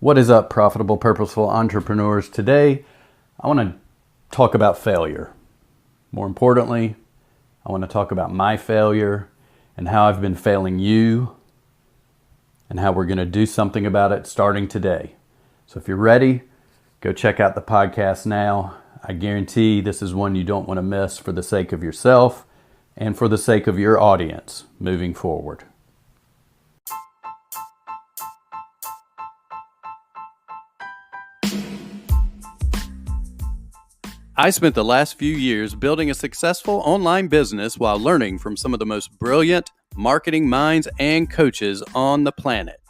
What is up, Profitable Purposeful Entrepreneurs? Today, I want to talk about failure. More importantly, I want to talk about my failure and how I've been failing you and how we're going to do something about it starting today. So if you're ready, go check out the podcast now. I guarantee this is one you don't want to miss for the sake of yourself and for the sake of your audience moving forward. I spent the last few years building a successful online business while learning from some of the most brilliant marketing minds and coaches on the planet.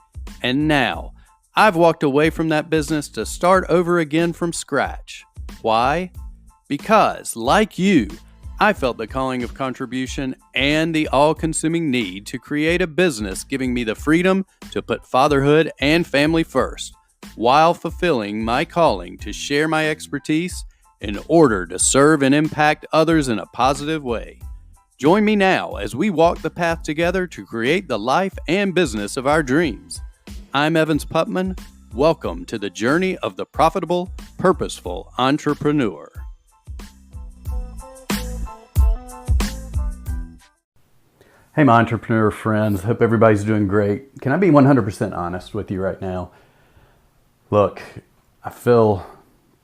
And now, I've walked away from that business to start over again from scratch. Why? Because, like you, I felt the calling of contribution and the all-consuming need to create a business giving me the freedom to put fatherhood and family first, while fulfilling my calling to share my expertise in order to serve and impact others in a positive way. Join me now as we walk the path together to create the life and business of our dreams. I'm Evans Putman. Welcome to the journey of the Profitable Purposeful Entrepreneur. Hey, my entrepreneur friends. Hope everybody's doing great. Can I be 100% honest with you right now? Look, I feel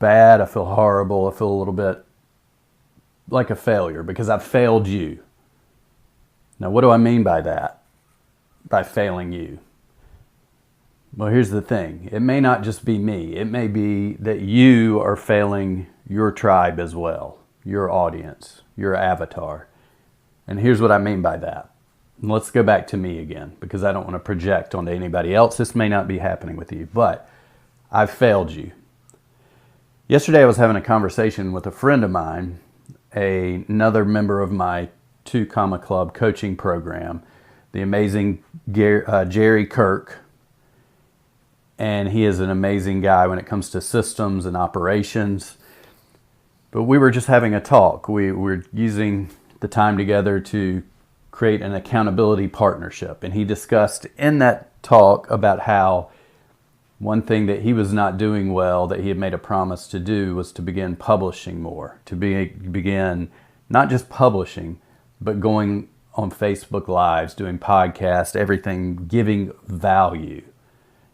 bad, I feel horrible, I feel a little bit like a failure because I've failed you. Now, what do I mean by that? By failing you? Well, here's the thing. It may not just be me. It may be that you are failing your tribe as well, your audience, your avatar. And here's what I mean by that. And let's go back to me again because I don't want to project onto anybody else. This may not be happening with you, but I've failed you. Yesterday I was having a conversation with a friend of mine, another member of my 2 Comma Club coaching program, the amazing Jerry Kirk. And he is an amazing guy when it comes to systems and operations. But we were just having a talk. We were using the time together to create an accountability partnership. And he discussed in that talk about how one thing that he was not doing well, that he had made a promise to do, was to begin publishing more, to begin not just publishing, but going on Facebook Lives, doing podcasts, everything, giving value,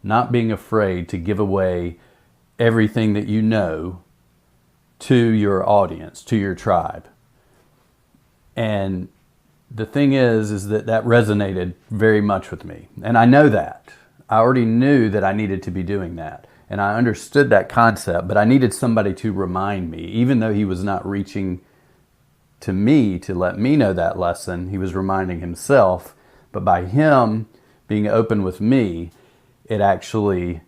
not being afraid to give away everything that you know to your audience, to your tribe. And the thing is that resonated very much with me. And I know that. I already knew that I needed to be doing that. And I understood that concept, but I needed somebody to remind me. Even though he was not reaching to me to let me know that lesson, he was reminding himself. But by him being open with me, it actually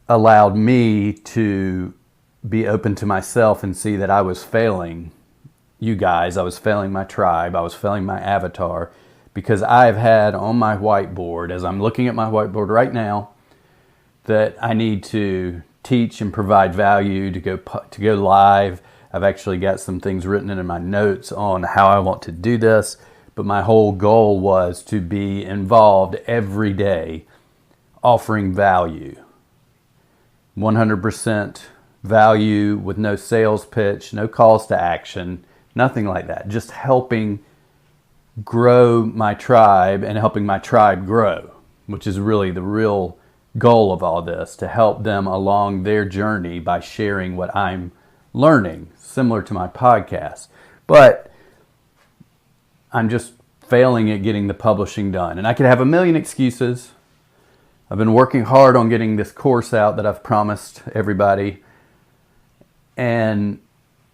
allowed me to be open to myself and see that I was failing you guys. I was failing my tribe. I was failing my avatar. Because I've had on my whiteboard, as I'm looking at my whiteboard right now, that I need to teach and provide value, to go live. I've actually got some things written in my notes on how I want to do this. But my whole goal was to be involved every day, offering value. 100% value with no sales pitch, no calls to action, nothing like that. Just helping grow my tribe and helping my tribe grow, which is really the real goal of all this, to help them along their journey by sharing what I'm learning, similar to my podcast. But I'm just failing at getting the publishing done. And I could have a million excuses. I've been working hard on getting this course out that I've promised everybody. And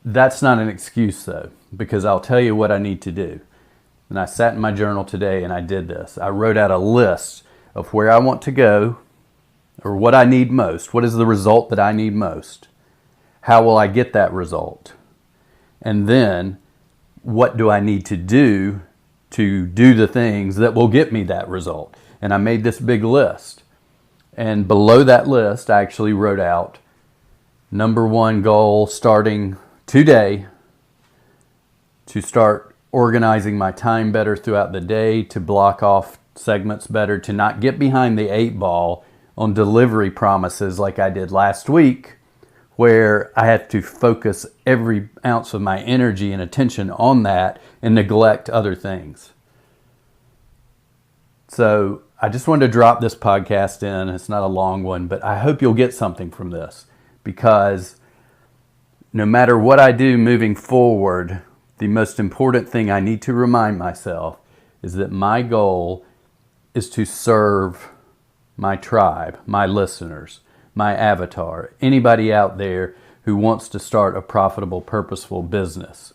that's not an excuse though, because I'll tell you what I need to do. And I sat in my journal today and I did this. I wrote out a list of where I want to go, or what I need most. What is the result that I need most? How will I get that result? And then, what do I need to do the things that will get me that result? And I made this big list. And below that list, I actually wrote out number 1 goal starting today, to start organizing my time better throughout the day, to block off segments better, to not get behind the 8 ball on delivery promises like I did last week, where I had to focus every ounce of my energy and attention on that and neglect other things. So I just wanted to drop this podcast in. It's not a long one, but I hope you'll get something from this, because no matter what I do moving forward, the most important thing I need to remind myself is that my goal is to serve my tribe, my listeners, my avatar, anybody out there who wants to start a profitable, purposeful business.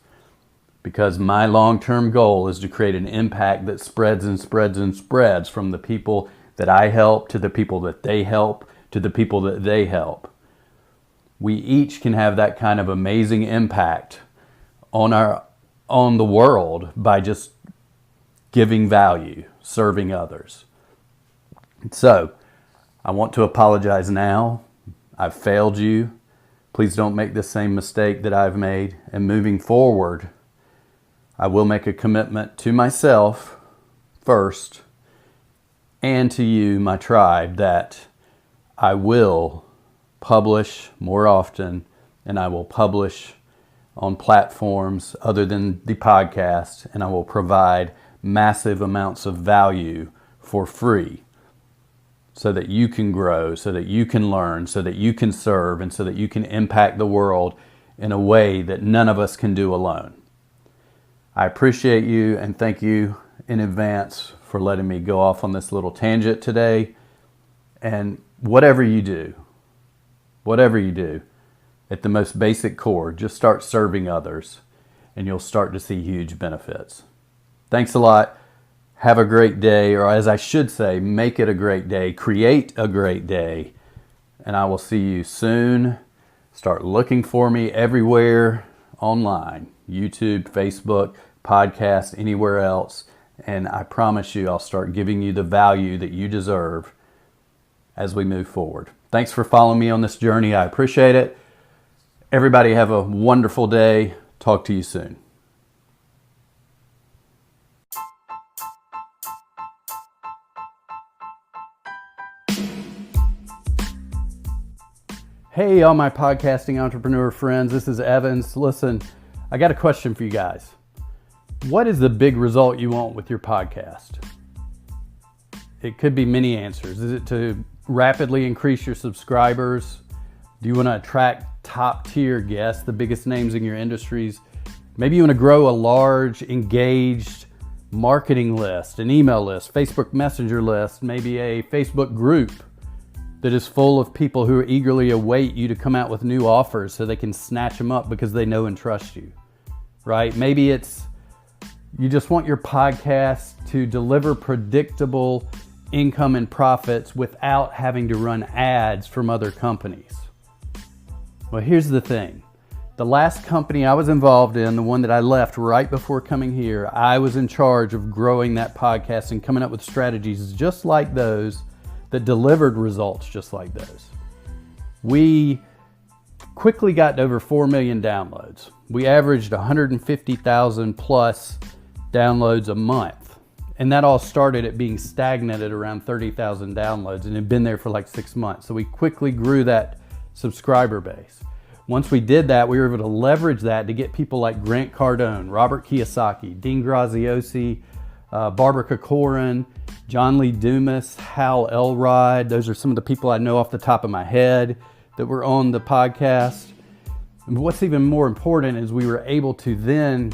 Because my long-term goal is to create an impact that spreads and spreads and spreads from the people that I help to the people that they help to the people that they help. We each can have that kind of amazing impact on the world by just giving value, serving others. So, I want to apologize now. I've failed you. Please don't make the same mistake that I've made. And moving forward, I will make a commitment to myself first and to you, my tribe, that I will publish more often, and I will publish on platforms other than the podcast, and I will provide massive amounts of value for free so that you can grow, so that you can learn, so that you can serve, and so that you can impact the world in a way that none of us can do alone. I appreciate you and thank you in advance for letting me go off on this little tangent today. And whatever you do, at the most basic core, just start serving others and you'll start to see huge benefits. Thanks a lot. Have a great day, or as I should say, make it a great day. Create a great day. And I will see you soon. Start looking for me everywhere online. YouTube, Facebook, podcast, anywhere else. And I promise you, I'll start giving you the value that you deserve as we move forward. Thanks for following me on this journey. I appreciate it. Everybody have a wonderful day. Talk to you soon. Hey, all my podcasting entrepreneur friends, this is Evans. Listen, I got a question for you guys. What is the big result you want with your podcast? It could be many answers. Is it to rapidly increase your subscribers? Do you want to attract top tier guests, the biggest names in your industries? Maybe you want to grow a large, engaged marketing list, an email list, Facebook Messenger list, maybe a Facebook group that is full of people who eagerly await you to come out with new offers so they can snatch them up because they know and trust you, right? Maybe it's you just want your podcast to deliver predictable income and profits without having to run ads from other companies. Well, here's the thing. The last company I was involved in, the one that I left right before coming here, I was in charge of growing that podcast and coming up with strategies just like those that delivered results just like those. We quickly got to over 4 million downloads. We averaged 150,000 plus downloads a month. And that all started at being stagnant at around 30,000 downloads and had been there for like 6 months. So we quickly grew that subscriber base. Once we did that, we were able to leverage that to get people like Grant Cardone, Robert Kiyosaki, Dean Graziosi, Barbara Corcoran, John Lee Dumas, Hal Elrod. Those are some of the people I know off the top of my head that were on the podcast. And what's even more important is we were able to then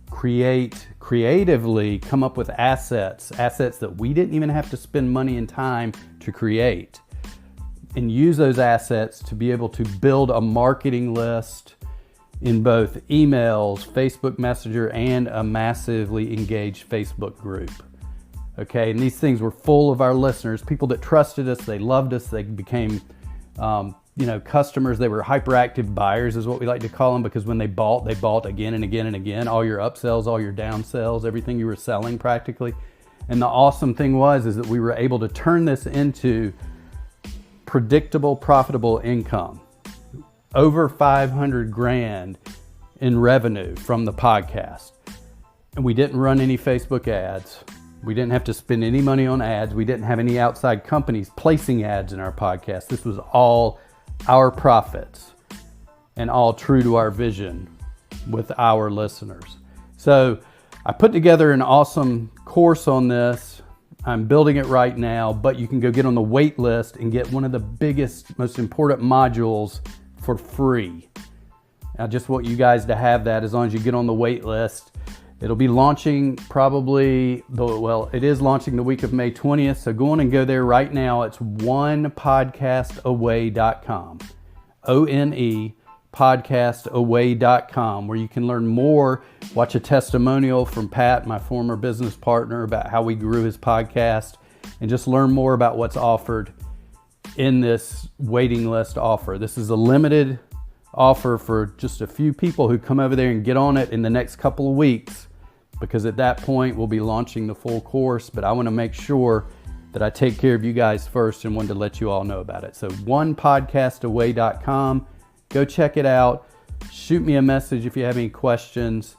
creatively come up with assets that we didn't even have to spend money and time to create, and use those assets to be able to build a marketing list in both emails, Facebook Messenger, and a massively engaged Facebook group. Okay, and these things were full of our listeners, people that trusted us, they loved us, they became customers. They were hyperactive buyers is what we like to call them, because when they bought again and again and again, all your upsells, all your downsells, everything you were selling practically. And the awesome thing is that we were able to turn this into predictable, profitable income. Over 500 grand in revenue from the podcast. And we didn't run any Facebook ads. We didn't have to spend any money on ads. We didn't have any outside companies placing ads in our podcast. This was all our profits and all true to our vision with our listeners. So I put together an awesome course on this. I'm building it right now, but you can go get on the wait list and get one of the biggest, most important modules for free. I just want you guys to have that as long as you get on the wait list. It'll be launching it is launching the week of May 20th. So go on and go there right now. It's onepodcastaway.com. ONE podcastaway.com, where you can learn more, watch a testimonial from Pat, my former business partner, about how we grew his podcast, and just learn more about what's offered in this waiting list offer. This is a limited offer for just a few people who come over there and get on it in the next couple of weeks, because at that point we'll be launching the full course. But I want to make sure that I take care of you guys first and wanted to let you all know about it. So onepodcastaway.com. Go check it out. Shoot me a message if you have any questions.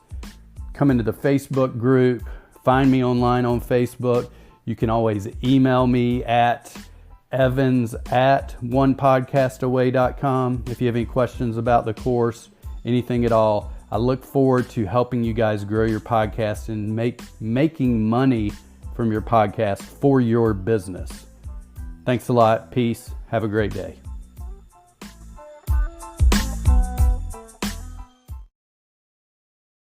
Come into the Facebook group. Find me online on Facebook. You can always email me at evans@onepodcastaway.com if you have any questions about the course, anything at all. I look forward to helping you guys grow your podcast and making money from your podcast for your business. Thanks a lot. Peace. Have a great day.